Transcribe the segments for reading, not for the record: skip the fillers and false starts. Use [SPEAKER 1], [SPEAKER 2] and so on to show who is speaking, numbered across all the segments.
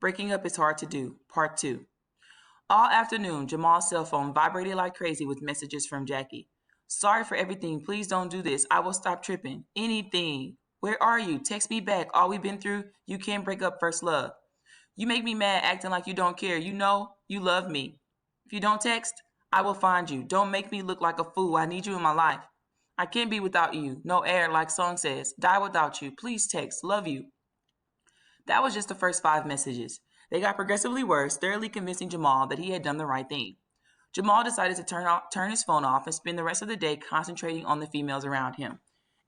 [SPEAKER 1] Breaking up is hard to do. Part 2. All afternoon, Jamal's cell phone vibrated like crazy with messages from Jackie. Sorry for everything. Please don't do this. I will stop tripping. Anything. Where are you? Text me back. All we've been through, you can't break up first love. You make me mad acting like you don't care. You know you love me. If you don't text, I will find you. Don't make me look like a fool. I need you in my life. I can't be without you. No air, like song says. Die without you. Please text. Love you. That was just the first 5 messages. They got progressively worse, thoroughly convincing Jamal that he had done the right thing. Jamal decided to turn his phone off and spend the rest of the day concentrating on the females around him.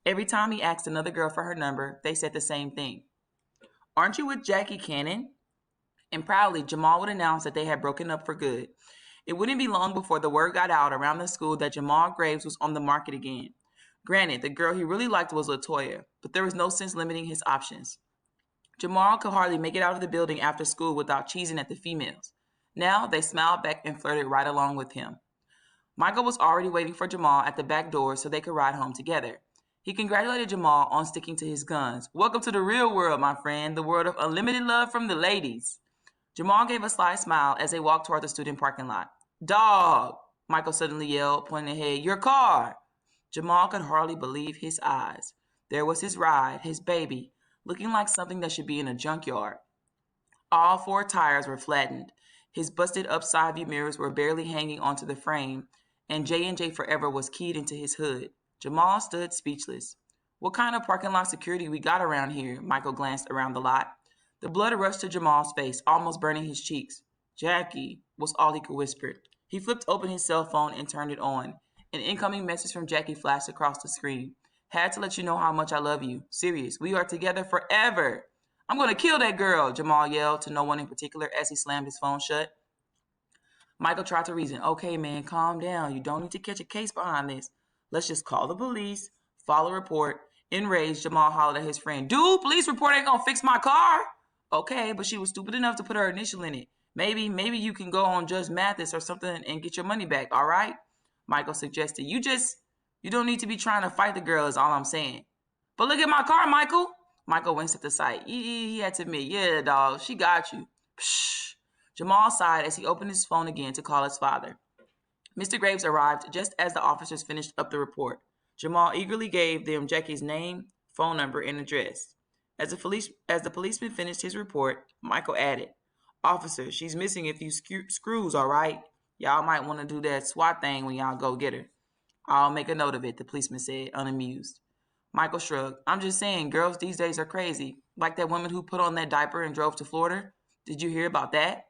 [SPEAKER 1] Every time he asked another girl for her number, they said the same thing. Aren't you with Jackie Cannon? And proudly, Jamal would announce that they had broken up for good. It wouldn't be long before the word got out around the school that Jamal Graves was on the market again. Granted, the girl he really liked was LaToya, but there was no sense limiting his options. Jamal could hardly make it out of the building after school without cheesing at the females. Now they smiled back and flirted right along with him. Michael was already waiting for Jamal at the back door so they could ride home together. He congratulated Jamal on sticking to his guns. Welcome to the real world, my friend, the world of unlimited love from the ladies. Jamal gave a sly smile as they walked toward the student parking lot. Dog! Michael suddenly yelled, pointing ahead. Your car! Jamal could hardly believe his eyes. There was his ride, his baby, looking like something that should be in a junkyard. All 4 tires were flattened. His busted up side view mirrors were barely hanging onto the frame, and J&J Forever was keyed into his hood. Jamal stood speechless. What kind of parking lot security we got around here? Michael glanced around the lot. The blood rushed to Jamal's face, almost burning his cheeks. Jackie was all he could whisper. He flipped open his cell phone and turned it on. An incoming message from Jackie flashed across the screen. Had to let you know how much I love you. Serious. We are together forever. I'm going to kill that girl, Jamal yelled to no one in particular as he slammed his phone shut. Michael tried to reason. Okay, man, calm down. You don't need to catch a case behind this. Let's just call the police, file a report. Enraged, Jamal hollered at his friend. Dude, police report ain't going to fix my car. Okay, but she was stupid enough to put her initial in it. Maybe you can go on Judge Mathis or something and get your money back, all right? Michael suggested. You don't need to be trying to fight the girl is all I'm saying. But look at my car, Michael. Michael winced at the sight. He had to admit, yeah, dog, she got you. Psh. Jamal sighed as he opened his phone again to call his father. Mr. Graves arrived just as the officers finished up the report. Jamal eagerly gave them Jackie's name, phone number, and address. As the policeman finished his report, Michael added, Officer, she's missing a few screws, all right? Y'all might want to do that SWAT thing when y'all go get her. I'll make a note of it, the policeman said, unamused. Michael shrugged. I'm just saying, girls these days are crazy. Like that woman who put on that diaper and drove to Florida. Did you hear about that?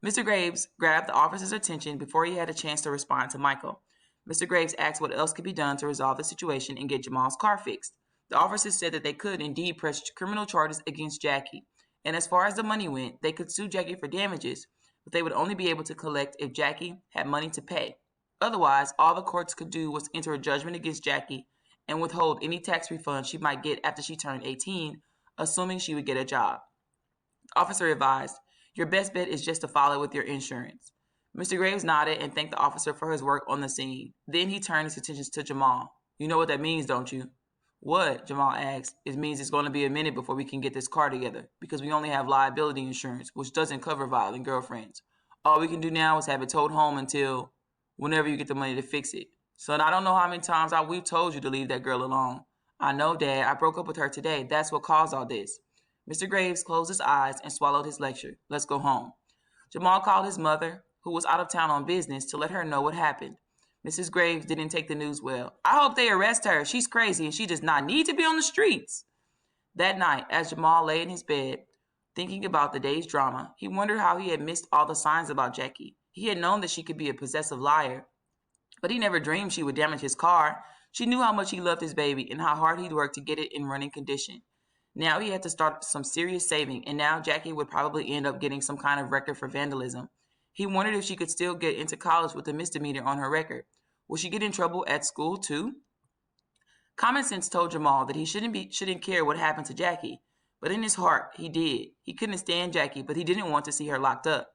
[SPEAKER 1] Mr. Graves grabbed the officer's attention before he had a chance to respond to Michael. Mr. Graves asked what else could be done to resolve the situation and get Jamal's car fixed. The officers said that they could indeed press criminal charges against Jackie. And as far as the money went, they could sue Jackie for damages, but they would only be able to collect if Jackie had money to pay. Otherwise, all the courts could do was enter a judgment against Jackie and withhold any tax refund she might get after she turned 18, assuming she would get a job. The officer advised, your best bet is just to file it with your insurance. Mr. Graves nodded and thanked the officer for his work on the scene. Then he turned his attention to Jamal. You know what that means, don't you? What? Jamal asked. It means it's going to be a minute before we can get this car together because we only have liability insurance, which doesn't cover violent girlfriends. All we can do now is have it towed home until whenever you get the money to fix it. Son, I don't know how many times we've told you to leave that girl alone. I know, Dad. I broke up with her today. That's what caused all this. Mr. Graves closed his eyes and swallowed his lecture. Let's go home. Jamal called his mother, who was out of town on business, to let her know what happened. Mrs. Graves didn't take the news well. I hope they arrest her. She's crazy and she does not need to be on the streets. That night, as Jamal lay in his bed, thinking about the day's drama, he wondered how he had missed all the signs about Jackie. He had known that she could be a possessive liar, but he never dreamed she would damage his car. She knew how much he loved his baby and how hard he'd worked to get it in running condition. Now he had to start some serious saving, and now Jackie would probably end up getting some kind of record for vandalism. He wondered if she could still get into college with a misdemeanor on her record. Would she get in trouble at school too? Common sense told Jamal that he shouldn't care what happened to Jackie, but in his heart he did. He couldn't stand Jackie, but he didn't want to see her locked up.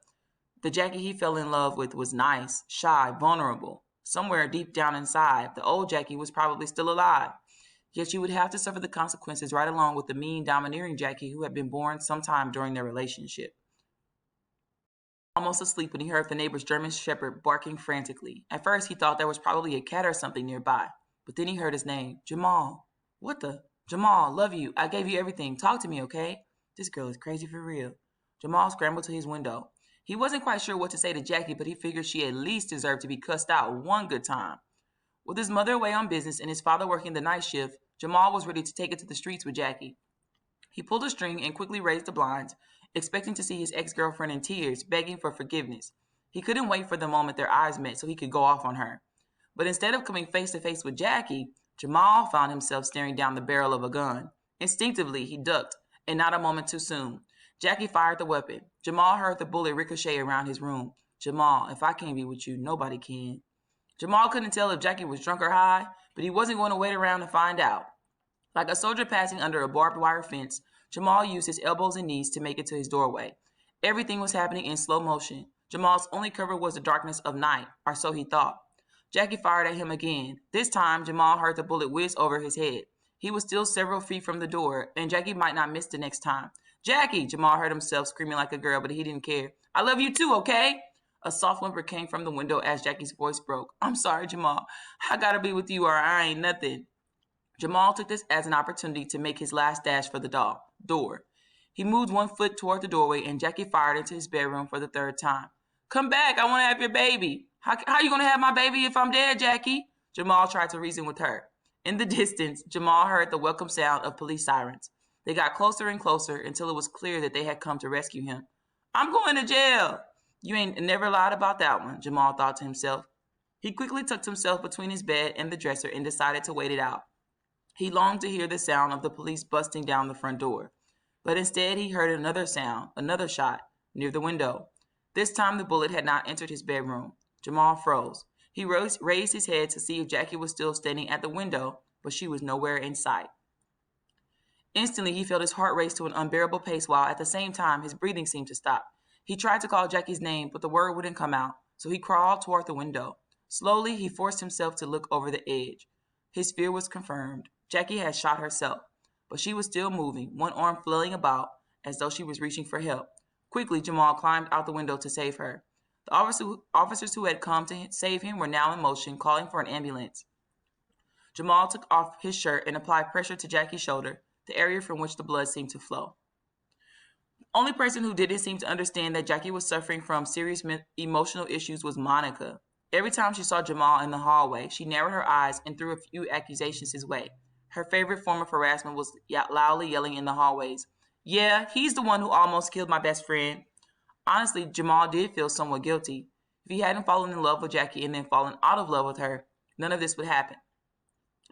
[SPEAKER 1] The Jackie he fell in love with was nice, shy, vulnerable. Somewhere deep down inside, the old Jackie was probably still alive. Yet she would have to suffer the consequences right along with the mean, domineering Jackie who had been born sometime during their relationship. Almost asleep when he heard the neighbor's German shepherd barking frantically. At first, he thought there was probably a cat or something nearby, but then he heard his name, Jamal. What the? Jamal, love you. I gave you everything. Talk to me, okay? This girl is crazy for real. Jamal scrambled to his window. He wasn't quite sure what to say to Jackie, but he figured she at least deserved to be cussed out one good time. With his mother away on business and his father working the night shift, Jamal was ready to take it to the streets with Jackie. He pulled a string and quickly raised the blinds, expecting to see his ex-girlfriend in tears, begging for forgiveness. He couldn't wait for the moment their eyes met so he could go off on her. But instead of coming face to face with Jackie, Jamal found himself staring down the barrel of a gun. Instinctively, he ducked, and not a moment too soon. Jackie fired the weapon. Jamal heard the bullet ricochet around his room. Jamal, if I can't be with you, nobody can. Jamal couldn't tell if Jackie was drunk or high, but he wasn't going to wait around to find out. Like a soldier passing under a barbed wire fence, Jamal used his elbows and knees to make it to his doorway. Everything was happening in slow motion. Jamal's only cover was the darkness of night, or so he thought. Jackie fired at him again. This time, Jamal heard the bullet whiz over his head. He was still several feet from the door, and Jackie might not miss the next time. Jackie! Jamal heard himself screaming like a girl, but he didn't care. I love you too, okay? A soft whimper came from the window as Jackie's voice broke. I'm sorry, Jamal. I gotta be with you or I ain't nothing. Jamal took this as an opportunity to make his last dash for the door. He moved 1 foot toward the doorway, and Jackie fired into his bedroom for the third time. Come back, I want to have your baby. How you going to have my baby if I'm dead, Jackie? Jamal tried to reason with her. In the distance, Jamal heard the welcome sound of police sirens. They got closer and closer until it was clear that they had come to rescue him. I'm going to jail. You ain't never lied about that one, Jamal thought to himself. He quickly tucked himself between his bed and the dresser and decided to wait it out. He longed to hear the sound of the police busting down the front door. But instead he heard another sound, another shot, near the window. This time the bullet had not entered his bedroom. Jamal froze. He raised his head to see if Jackie was still standing at the window, but she was nowhere in sight. Instantly he felt his heart race to an unbearable pace while at the same time his breathing seemed to stop. He tried to call Jackie's name, but the word wouldn't come out, so he crawled toward the window. Slowly he forced himself to look over the edge. His fear was confirmed. Jackie had shot herself, but she was still moving, one arm flailing about as though she was reaching for help. Quickly, Jamal climbed out the window to save her. The officers who had come to save him were now in motion, calling for an ambulance. Jamal took off his shirt and applied pressure to Jackie's shoulder, the area from which the blood seemed to flow. The only person who didn't seem to understand that Jackie was suffering from serious emotional issues was Monica. Every time she saw Jamal in the hallway, she narrowed her eyes and threw a few accusations his way. Her favorite form of harassment was loudly yelling in the hallways, "Yeah, he's the one who almost killed my best friend." Honestly, Jamal did feel somewhat guilty. If he hadn't fallen in love with Jackie and then fallen out of love with her, none of this would happen.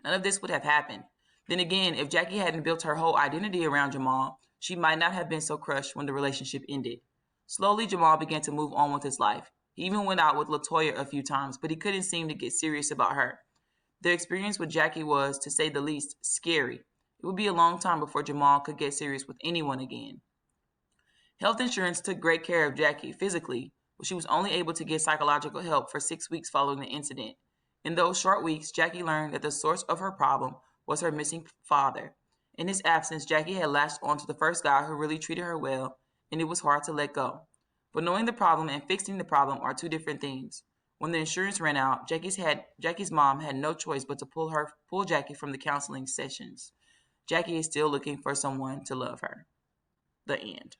[SPEAKER 1] None of this would have happened. Then again, if Jackie hadn't built her whole identity around Jamal, she might not have been so crushed when the relationship ended. Slowly, Jamal began to move on with his life. He even went out with LaToya a few times, but he couldn't seem to get serious about her. Their experience with Jackie was, to say the least, scary. It would be a long time before Jamal could get serious with anyone again. Health insurance took great care of Jackie physically, but she was only able to get psychological help for 6 weeks following the incident. In those short weeks, Jackie learned that the source of her problem was her missing father. In his absence, Jackie had latched onto the first guy who really treated her well, and it was hard to let go. But knowing the problem and fixing the problem are two different things. When the insurance ran out, Jackie's mom had no choice but to pull Jackie from the counseling sessions. Jackie is still looking for someone to love her. The end.